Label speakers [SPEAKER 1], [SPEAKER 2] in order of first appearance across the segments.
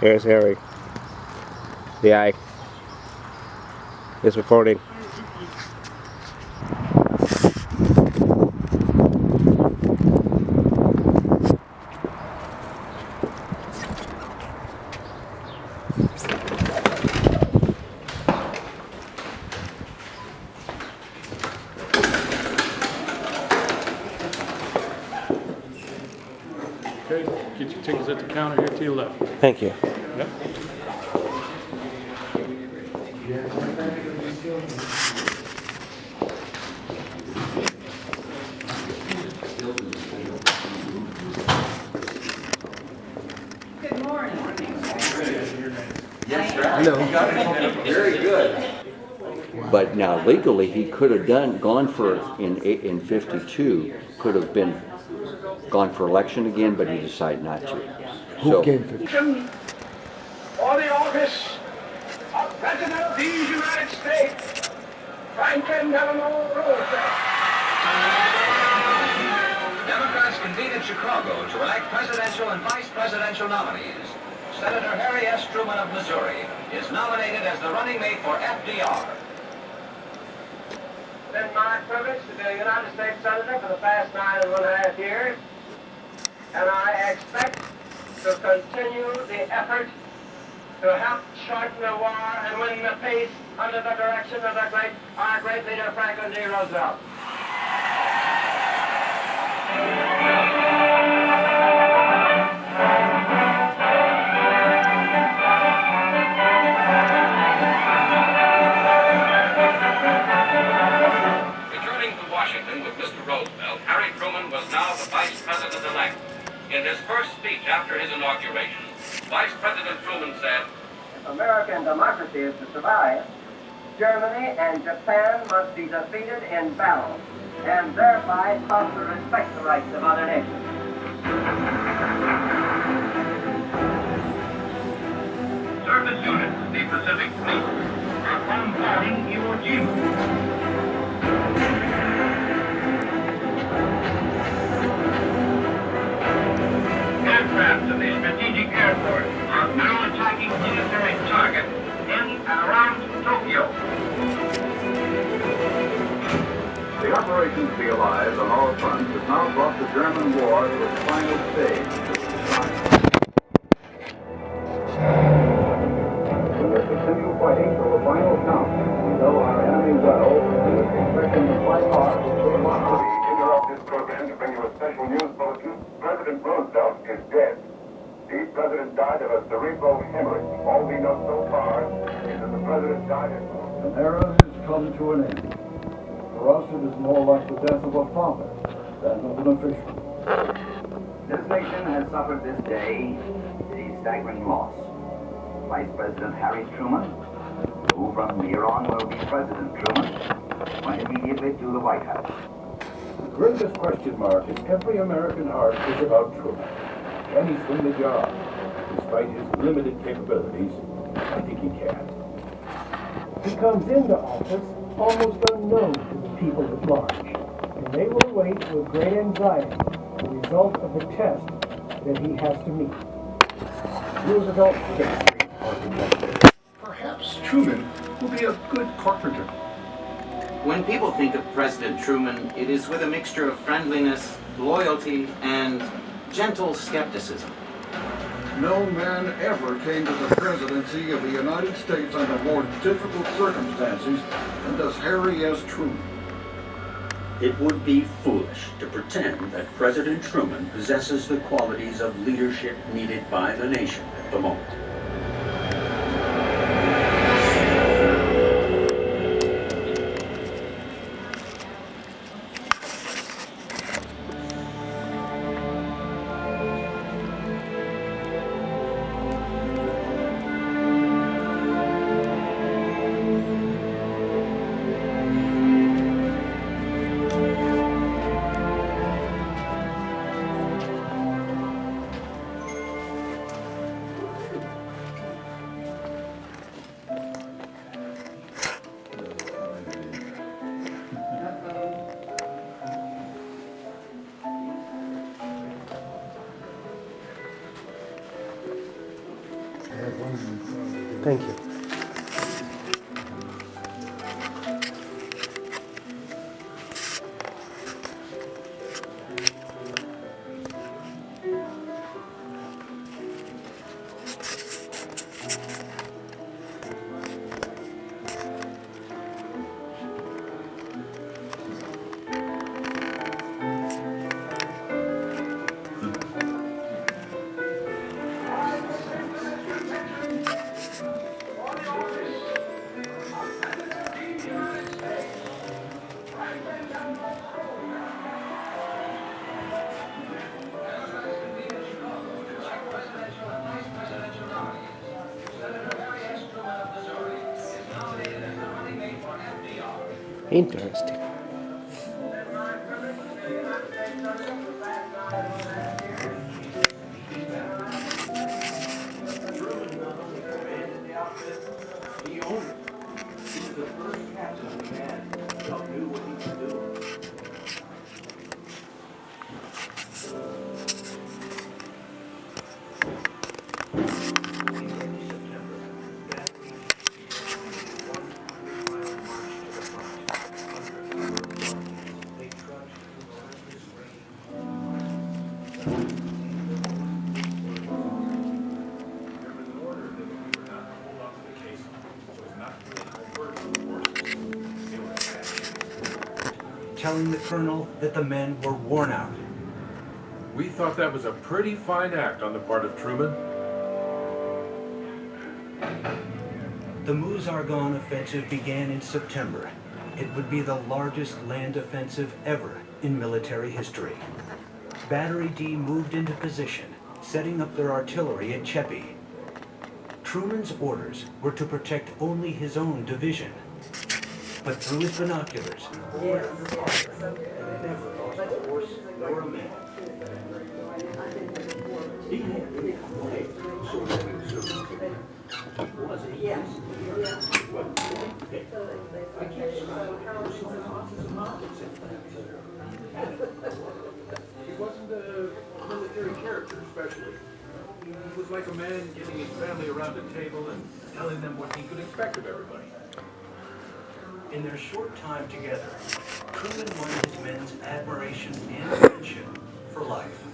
[SPEAKER 1] Here's Harry. The eye is recording.
[SPEAKER 2] Okay, get your tickets at the counter here to your left.
[SPEAKER 1] Thank you.
[SPEAKER 2] Yep.
[SPEAKER 3] Good morning.
[SPEAKER 4] Yes, sir. Hello. Very good. But now legally, he could have gone for, in 52, could have gone for election again, but he decided not to.
[SPEAKER 5] Who came to
[SPEAKER 6] For the office of President of these United States, Franklin Delano Roosevelt.
[SPEAKER 7] Democrats convene in Chicago to elect presidential and vice presidential nominees. Senator Harry S. Truman of Missouri is nominated as the running mate for FDR.
[SPEAKER 6] It's been my privilege to be a United States Senator for the past 9.5 years, and I expect to continue the effort to help shorten the war and win the peace under the direction of our great leader, Franklin D. Roosevelt.
[SPEAKER 7] Returning to Washington with Mr. Roosevelt, Harry Truman was now the vice president-elect. In his first speech after his inauguration, Vice President Truman said,
[SPEAKER 6] If American democracy is to survive, Germany and Japan must be defeated in battle, and thereby taught to respect the rights of other nations.
[SPEAKER 7] Surface units of the Pacific Fleet are bombarding Iwo Jima. Aircraft of the Strategic Air Force are now attacking military targets in and around Tokyo.
[SPEAKER 8] The Operation Be Alive on all fronts has now brought the German war to its final stage. We must continue fighting till the final count. We know our enemy well, and we expect him to fight hard. We interrupt this program to bring you a special news bulletin. President Roosevelt is dead. The president died of a cerebral hemorrhage. All we know so far is that the president died of...
[SPEAKER 5] An era has come to an end. For us, it is more like the death of a father than of an official.
[SPEAKER 9] This nation has suffered this day a staggering loss. Vice President Harry Truman, who from here on will be President Truman, went immediately to the White House.
[SPEAKER 5] The greatest question mark in every American heart is about Truman. Can he swing the job? Despite his limited capabilities, I think he can.
[SPEAKER 10] He comes into office almost unknown to the people at large, and they will await with great anxiety the result of the test that he has to meet. Roosevelt victory architecture.
[SPEAKER 8] Perhaps Truman will be a good carpenter.
[SPEAKER 11] When people think of President Truman, it is with a mixture of friendliness, loyalty, and gentle skepticism.
[SPEAKER 8] No man ever came to the presidency of the United States under more difficult circumstances than does Harry S. Truman.
[SPEAKER 12] It would be foolish to pretend that President Truman possesses the qualities of leadership needed by the nation at the moment.
[SPEAKER 1] Thank you. Interesting.
[SPEAKER 9] He owned it. He was the first captain of the man who knew what he could do.
[SPEAKER 13] Telling the colonel that the men were worn out.
[SPEAKER 5] We thought that was a pretty fine act on the part of Truman.
[SPEAKER 13] The Meuse-Argonne offensive began in September. It would be the largest land offensive ever in military history. Battery D moved into position, setting up their artillery at Cheppy. Truman's orders were to protect only his own division. But through his binoculars, he never lost a horse nor a man.
[SPEAKER 12] He had really played sort of conservative. Was it? Yes. Well, okay. I can't
[SPEAKER 5] He wasn't a military character, especially. He was like a man getting his family around a table and telling them what he could expect of everybody.
[SPEAKER 13] In their short time together, Truman won his men's admiration and friendship for life.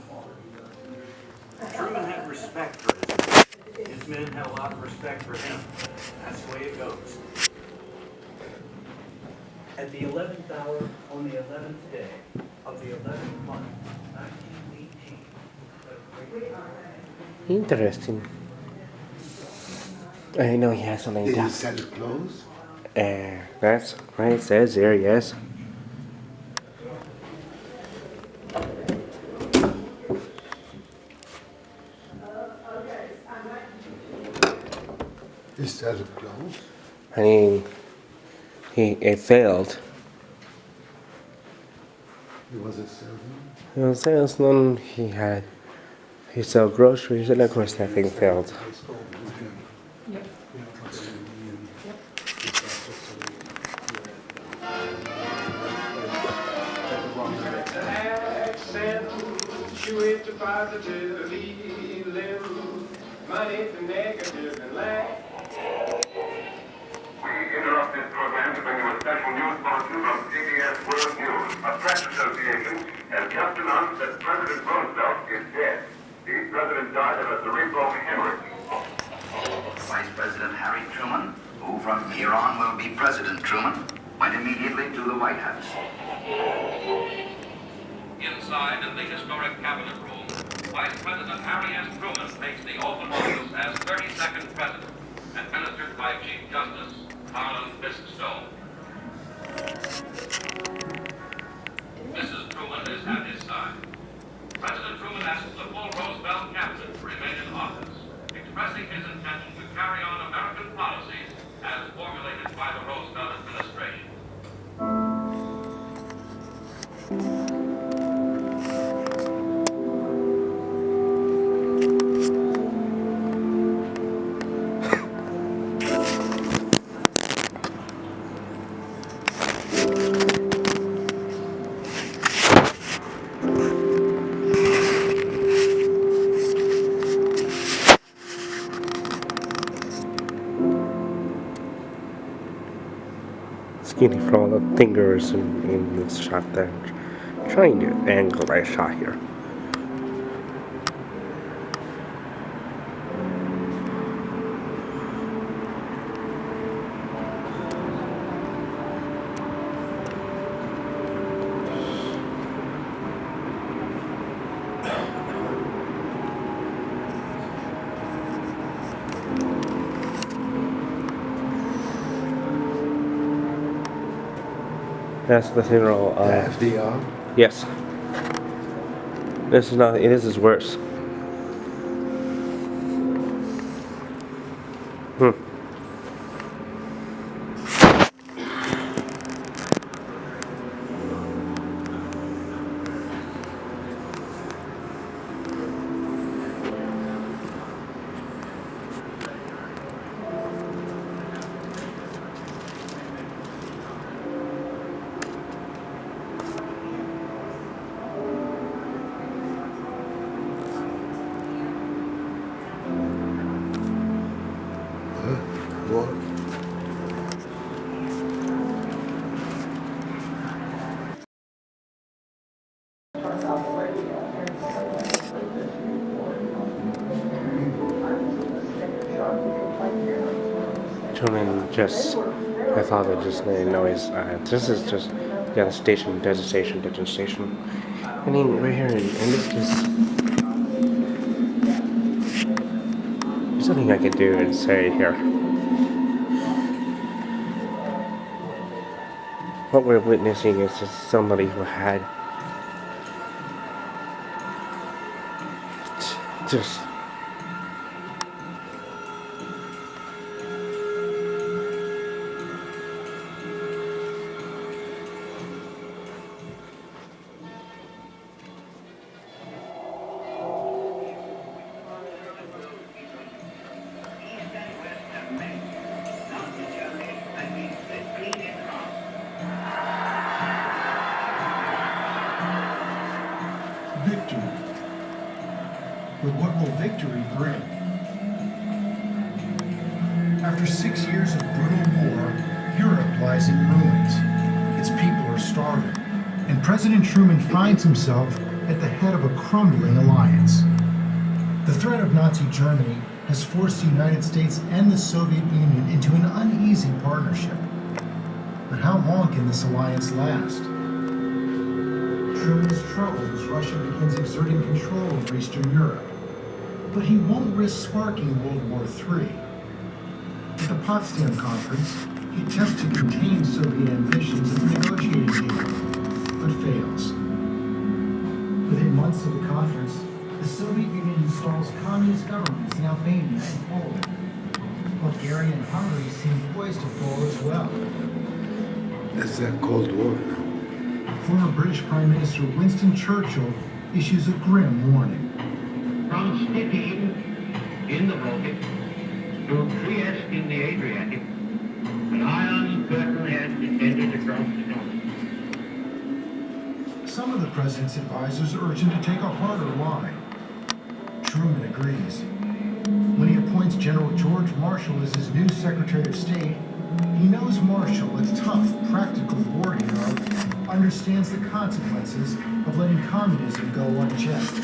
[SPEAKER 13] Truman had respect for his men. His men had a lot of respect for him. That's the way it goes. At the 11th hour, on the 11th day of the 11th month, 1918.
[SPEAKER 1] Interesting. I know he has something.
[SPEAKER 14] Did he set it close?
[SPEAKER 1] That's right. It says there, yes.
[SPEAKER 14] He set it close?
[SPEAKER 1] I mean, it failed.
[SPEAKER 14] He was a salesman?
[SPEAKER 1] He was a salesman. He sold groceries, and of course that thing failed.
[SPEAKER 6] Accentuate the positively, money to negative and lack.
[SPEAKER 8] We interrupt this program to bring you a special news bulletin from CBS World News. A press association has just announced that President Roosevelt is dead. The president died of a cerebral hemorrhage.
[SPEAKER 9] Vice President Harry Truman, who from here on will be President Truman, went immediately to the White House.
[SPEAKER 7] Inside in the historic cabinet room, Vice President Harry S. Truman takes the oath of office as 32nd President, administered by Chief Justice Harlan Fisk Stone. Mrs. Truman is at his side. President Truman asks the full Roosevelt cabinet to remain in office, expressing his intention to carry on American policies as formulated by the Roosevelt administration.
[SPEAKER 1] from all the fingers in this shot there. Trying to angle right shot here. That's the funeral of
[SPEAKER 14] FDR?
[SPEAKER 1] Yes. This is not. This is worse.
[SPEAKER 14] What?
[SPEAKER 1] Truman just, I thought it just made a noise. This is just, yeah, the station, desert station, desert station. I mean, right here, and it's just, there's nothing I can do and say here. What we're witnessing is just somebody who had just
[SPEAKER 15] victory. But what will victory bring? After 6 years of brutal war, Europe lies in ruins. Its people are starving. And President Truman finds himself at the head of a crumbling alliance. The threat of Nazi Germany has forced the United States and the Soviet Union into an uneasy partnership. But how long can this alliance last? Truman is troubled as Russia begins exerting control over Eastern Europe. But he won't risk sparking World War III. At the Potsdam Conference, he attempts to contain Soviet ambitions at the negotiating table, but fails. Within months of the conference, the Soviet Union installs communist governments in Albania and Poland. Bulgaria and Hungary seem poised to fall as well.
[SPEAKER 14] That's that Cold War now.
[SPEAKER 15] Former British Prime Minister Winston Churchill issues a grim warning.
[SPEAKER 16] From Stipin in the Baltic to Trieste in the Adriatic, an iron curtain has descended across the North.
[SPEAKER 15] Some of the president's advisors urge him to take a harder line. Truman agrees. When he appoints General George Marshall as his new Secretary of State, he knows Marshall, a tough, practical war hero, understands the consequences of letting communism go unchecked.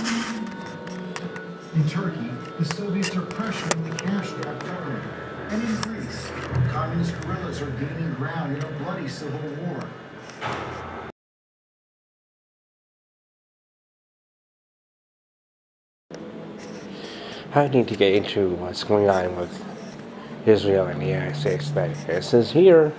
[SPEAKER 15] In Turkey, the Soviets are pressuring the cash-strapped government. And in Greece, communist guerrillas are gaining ground in a bloody civil war.
[SPEAKER 1] I need to get into what's going on with Israel and the United States. That this is here.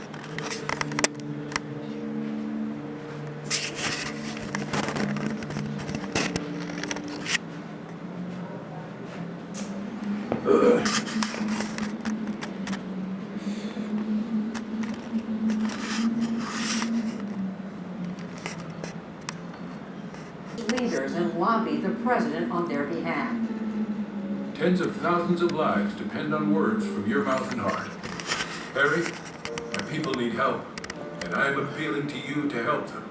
[SPEAKER 3] Leaders and lobby the president on their behalf.
[SPEAKER 17] Tens of thousands of lives depend on words from your mouth and heart. Harry, my people need help, and I am appealing to you to help them.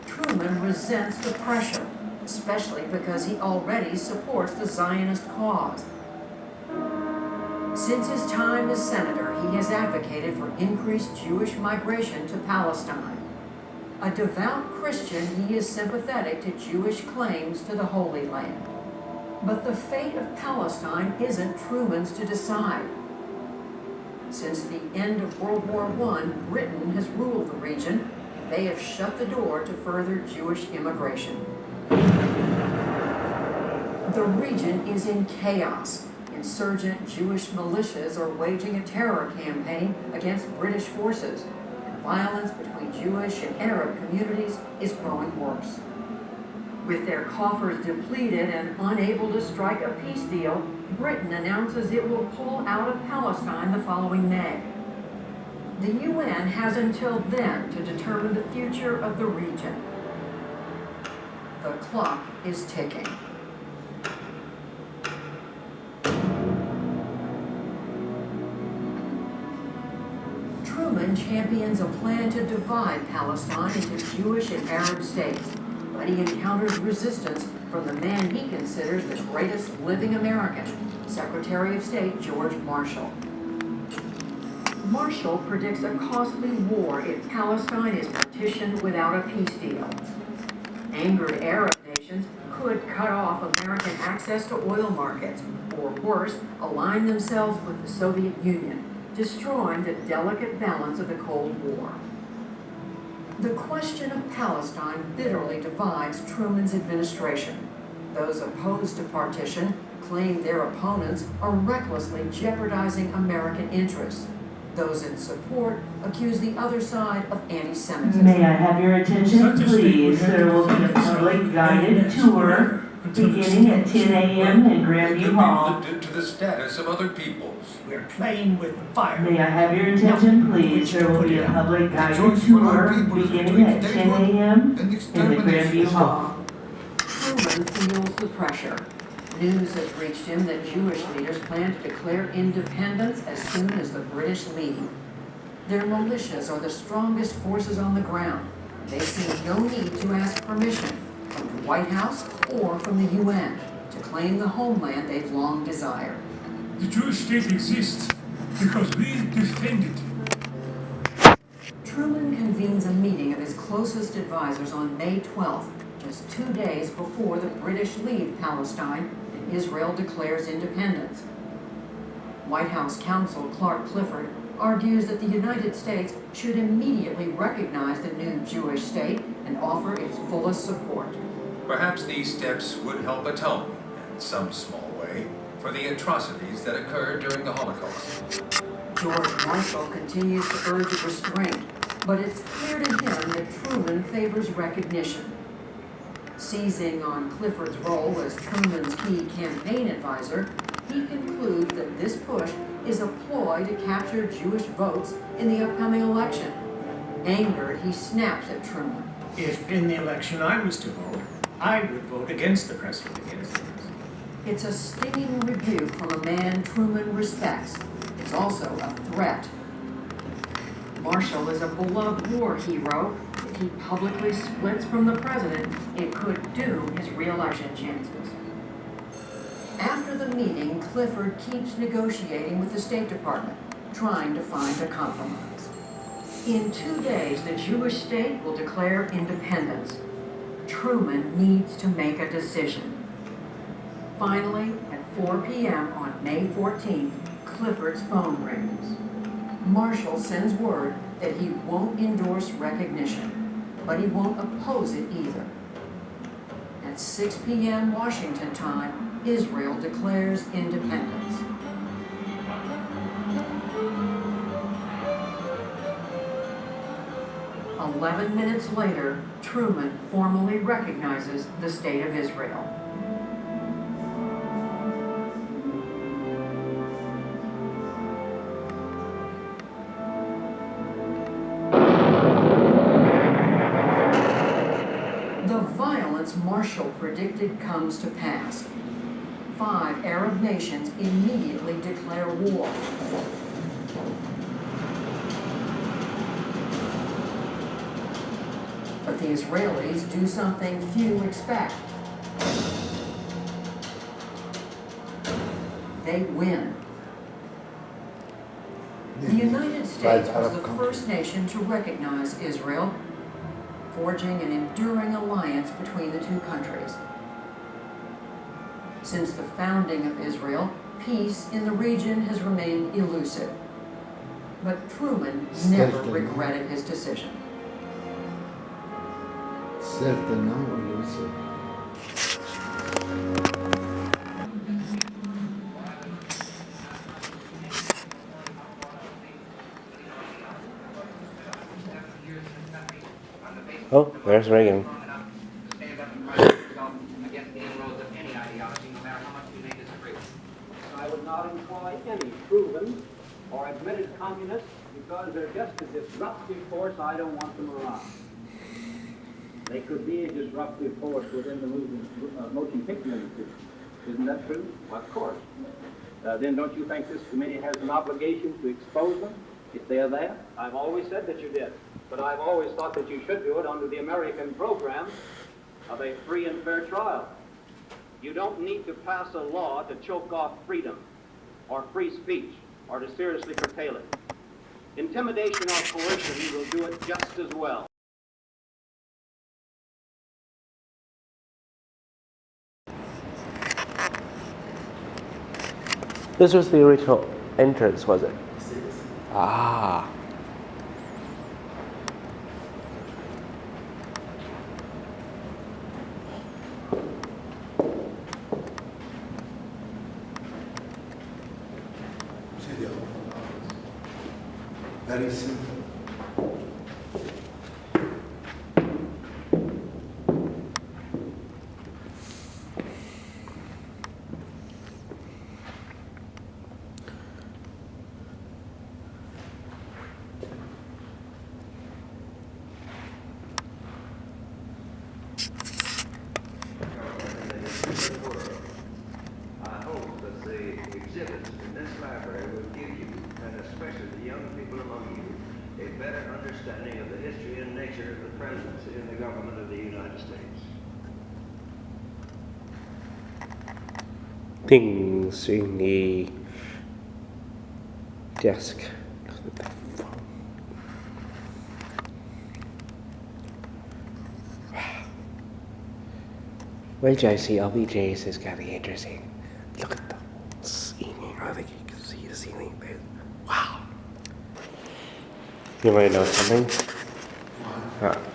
[SPEAKER 3] Truman resents the pressure, especially because he already supports the Zionist cause. Since his time as senator, he has advocated for increased Jewish migration to Palestine. A devout Christian, he is sympathetic to Jewish claims to the Holy Land. But the fate of Palestine isn't Truman's to decide. Since the end of World War I, Britain has ruled the region. They have shut the door to further Jewish immigration. The region is in chaos. Insurgent Jewish militias are waging a terror campaign against British forces, and violence between Jewish and Arab communities is growing worse. With their coffers depleted and unable to strike a peace deal, Britain announces it will pull out of Palestine the following May. The UN has until then to determine the future of the region. The clock is ticking. Truman champions a plan to divide Palestine into Jewish and Arab states, but he encounters resistance from the man he considers the greatest living American, Secretary of State George Marshall. Marshall predicts a costly war if Palestine is partitioned without a peace deal. Angered Arab nations could cut off American access to oil markets, or worse, align themselves with the Soviet Union, destroying the delicate balance of the Cold War. The question of Palestine bitterly divides Truman's administration. Those opposed to partition claim their opponents are recklessly jeopardizing American interests. Those in support accuse the other side of anti-Semitism.
[SPEAKER 18] May I have your attention, please? There will be a public guided tour beginning at 10 a.m. in Grandview Hall.
[SPEAKER 17] Limited to the status of other peoples.
[SPEAKER 10] We're playing with fire.
[SPEAKER 18] May I have your attention, please? There will be a public guided tour beginning at 10 a.m. in the Grandview Hall.
[SPEAKER 3] Truman feels the pressure. News has reached him that Jewish leaders plan to declare independence as soon as the British leave. Their militias are the strongest forces on the ground. They see no need to ask permission from the White House or from the UN to claim the homeland they've long desired.
[SPEAKER 2] The Jewish state exists because we defend it.
[SPEAKER 3] Truman convenes a meeting of his closest advisors on May 12th, just 2 days before the British leave Palestine and Israel declares independence. White House counsel Clark Clifford argues that the United States should immediately recognize the new Jewish state and offer its fullest support.
[SPEAKER 19] Perhaps these steps would help atone, in some small way, for the atrocities that occurred during the Holocaust.
[SPEAKER 3] George Marshall continues to urge restraint, but it's clear to him that Truman favors recognition. Seizing on Clifford's role as Truman's key campaign advisor, he concludes that this push is a ploy to capture Jewish votes in the upcoming election. Angered, he snaps at Truman.
[SPEAKER 10] If in the election I was to vote, I would vote against the president against this.
[SPEAKER 3] It's a stinging rebuke from a man Truman respects. It's also a threat. Marshall is a beloved war hero. If he publicly splits from the president, it could doom his re-election chances. After the meeting, Clifford keeps negotiating with the State Department, trying to find a compromise. In 2 days, the Jewish state will declare independence. Truman needs to make a decision. Finally, at 4 p.m. on May 14th, Clifford's phone rings. Marshall sends word that he won't endorse recognition, but he won't oppose it either. At 6 p.m. Washington time, Israel declares independence. "11 minutes later, Truman formally recognizes the State of Israel. The violence Marshall predicted comes to pass. 5 Arab nations immediately declare war. But the Israelis do something few expect. They win. The United States was the first nation to recognize Israel, forging an enduring alliance between the two countries. Since the founding of Israel, peace in the region has remained elusive. But Truman never regretted his decision.
[SPEAKER 1] Oh, there's Reagan.
[SPEAKER 20] I would not employ any proven or admitted communists because they're just a disruptive force. I don't want them around. They could be a disruptive force within the motion picture industry. Isn't that true? Well, of course. Then don't you think this committee has an obligation to expose them if they're there? I've always said that you did, but I've always thought that you should do it under the American program of a free and fair trial. You don't need to pass a law to choke off freedom or free speech or to seriously curtail it. Intimidation or coercion will do it just as well.
[SPEAKER 1] This was the original entrance, was it? Ah.
[SPEAKER 14] Very simple.
[SPEAKER 21] I hope that the exhibits in this library will give you, and especially the young people among you, a better understanding of the history and nature of the presidency and the government of the United States.
[SPEAKER 1] Things in the desk. Wait till I see LBJ's is kind of interesting. Look at the ceiling. I think you can see the ceiling there. Wow. You want to know something?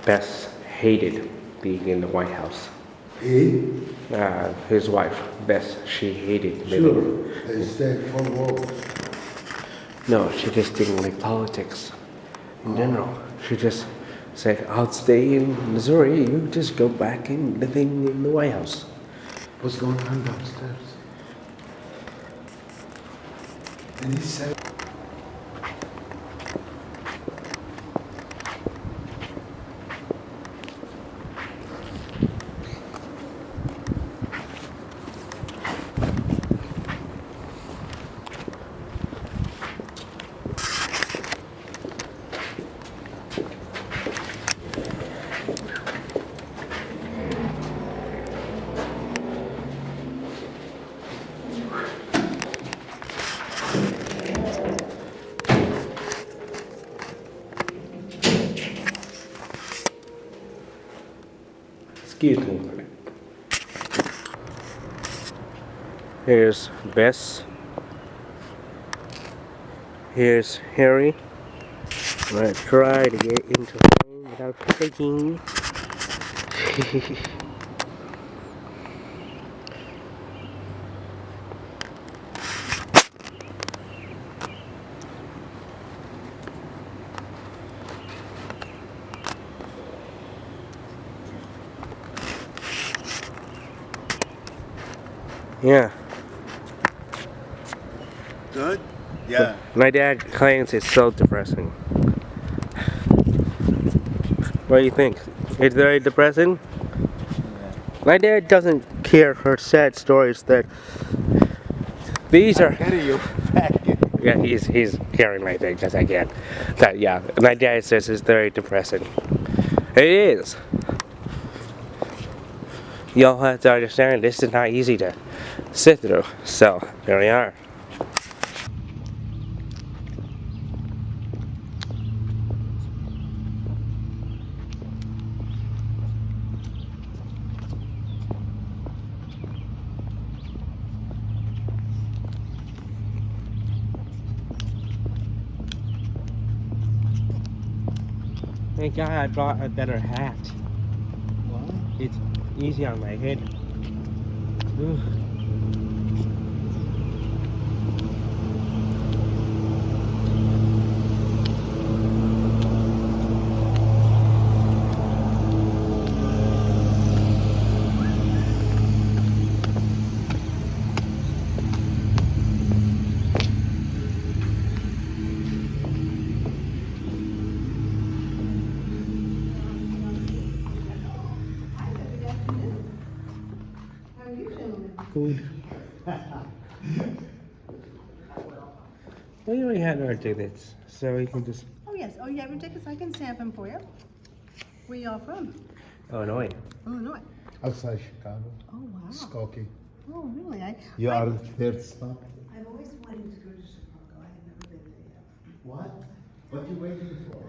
[SPEAKER 1] Bess hated being in the White House. His wife, Bess, she hated living.
[SPEAKER 14] They stayed for war.
[SPEAKER 1] No, she just didn't like politics in general. She just said, I'll stay in Missouri, you just go back and living in the White House.
[SPEAKER 14] What's going on downstairs? And he said,
[SPEAKER 1] Excuse me. Here's Bess. Here's Harry. I'm gonna try to get into frame without shaking. Yeah.
[SPEAKER 14] Good? Yeah.
[SPEAKER 1] My dad claims it's so depressing. What do you think? It's very depressing? Yeah. My dad doesn't care for sad stories that these are.
[SPEAKER 14] You.
[SPEAKER 1] Yeah, he's carrying my thing because I can't. But yeah, my dad says it's very depressing. It is. Y'all have to understand this is not easy to sit through. So here we are. Thank God I brought a better hat.
[SPEAKER 14] What?
[SPEAKER 1] It's easy on my head. Ugh. Good. We already had our tickets, so we can just.
[SPEAKER 4] Oh, yes. Oh, you have your tickets? I can stamp them for you. Where y'all from?
[SPEAKER 1] Illinois.
[SPEAKER 4] Illinois.
[SPEAKER 14] Outside Chicago.
[SPEAKER 4] Oh, wow.
[SPEAKER 14] Skokie.
[SPEAKER 4] Oh, really?
[SPEAKER 14] You are the third stop.
[SPEAKER 4] I've always wanted to go to Chicago. I have never been there yet.
[SPEAKER 14] What? What are you waiting for?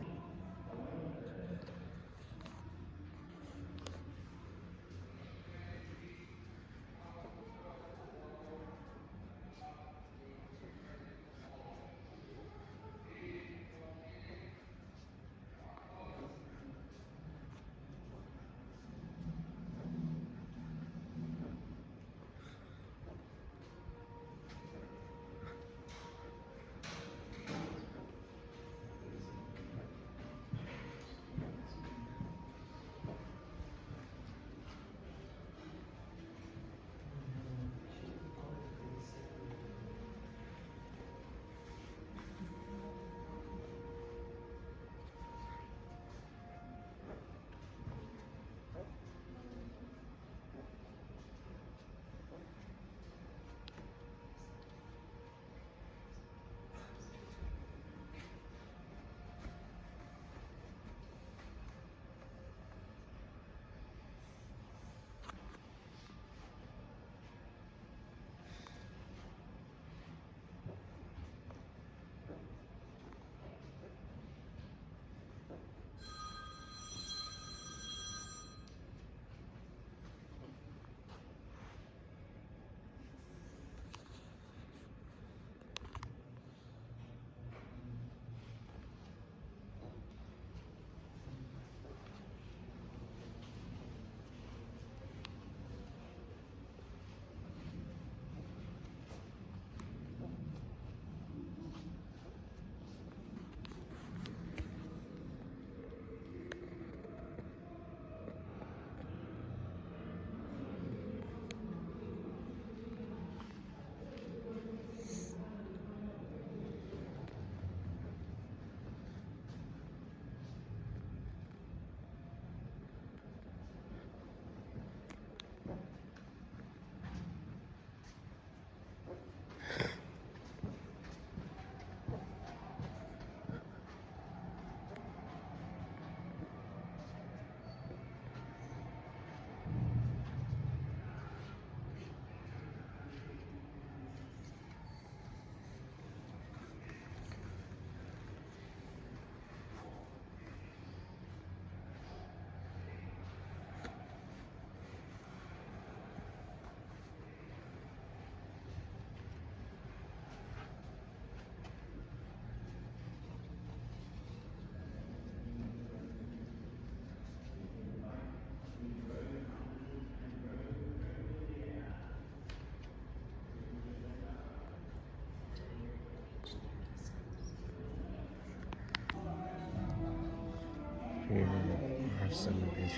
[SPEAKER 1] Here are some of his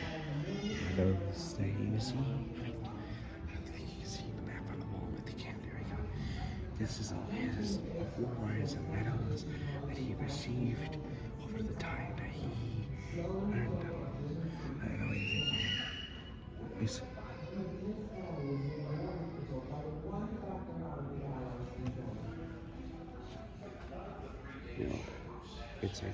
[SPEAKER 1] medals that he received. I think you can see the map on the wall with the camera. There we go. This is all his awards and medals that he received over the time that he earned them. I don't know anything. He's it's like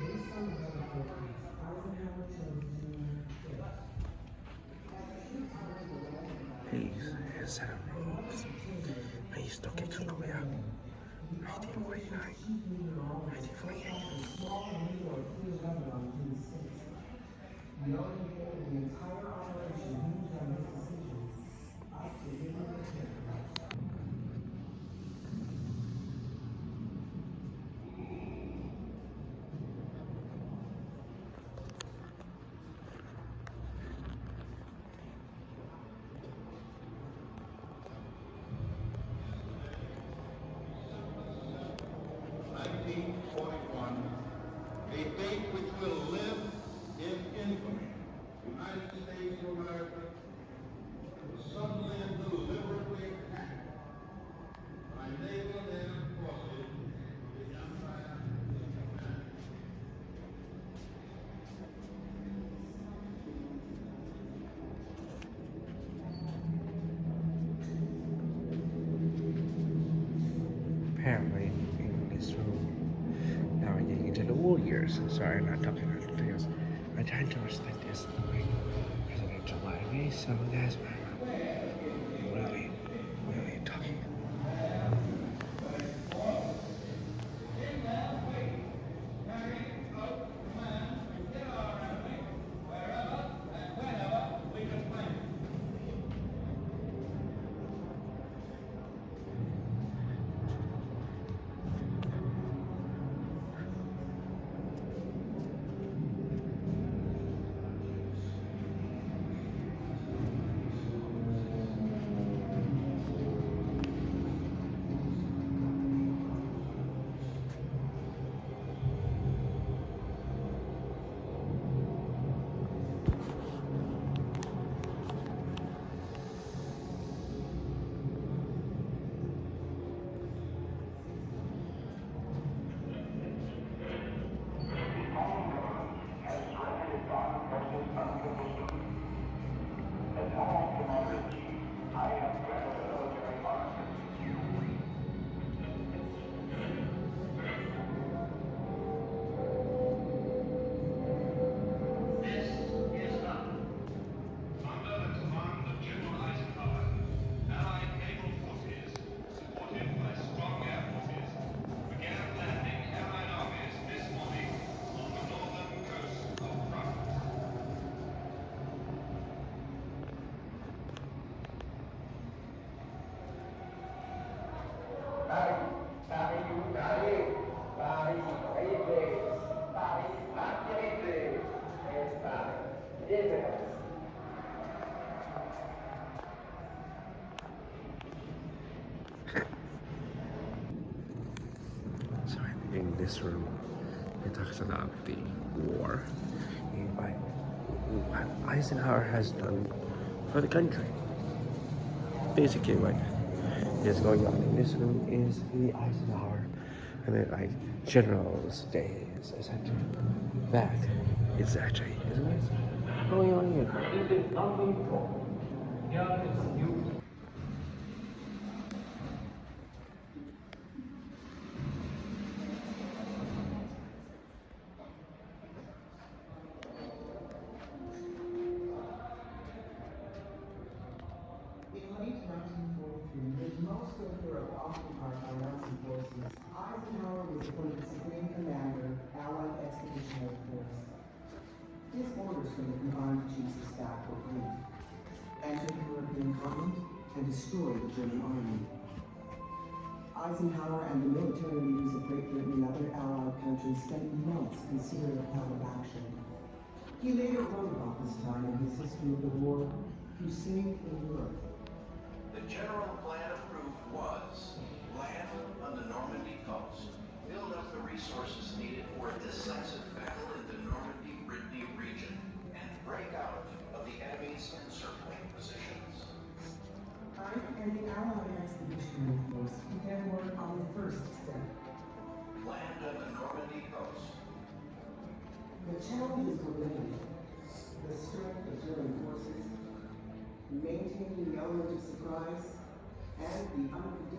[SPEAKER 22] Based on the difficulties, Eisenhower chose to
[SPEAKER 1] his set of robes. Ahí esto que chulo, vea. 1949. 1948.
[SPEAKER 11] Knowing the entire operation hinged on his decision, I created the character.
[SPEAKER 8] A date which will live in infamy. United States of America was suddenly and deliberately attacked by naval and air forces of the Empire of Japan.
[SPEAKER 1] Apparently, in this room, now we're getting into the warriors. Sorry, I'm not talking about the videos. I'm trying to respect this presidential library, so that's why I'm really talking.
[SPEAKER 7] This is done. Under the command of General Eisenhower, Allied naval forces, supported by strong air forces, began landing Allied armies this morning on the northern coast of France.
[SPEAKER 1] So in this room, it talks about the war and what Eisenhower has done for the country. Basically, what is going on in this room is the Eisenhower and then like General's days, essentially. That is actually is what's going on here.
[SPEAKER 20] This is not going to. Here is you.
[SPEAKER 11] In late 1943, with most of Europe occupied by Nazi forces, Eisenhower was appointed Supreme Commander, Allied Expeditionary Force. His orders from the combined chiefs of staff were brief: enter the European continent and destroy the German army. Eisenhower and the military leaders of Great Britain and other Allied countries spent months considering a plan of action. He later wrote about this time in his history of the war, Crusade in Europe.
[SPEAKER 12] The general plan approved was land on the Normandy coast, build up the resources needed for a decisive battle in the Normandy-Brittany region, and break out of the enemy's encircling positions.
[SPEAKER 11] I and the Allied Expeditionary Force began work on the first step.
[SPEAKER 12] Land on the Normandy coast.
[SPEAKER 11] The challenges were limited. The strength of German forces, maintaining the element of surprise, and the unpredictability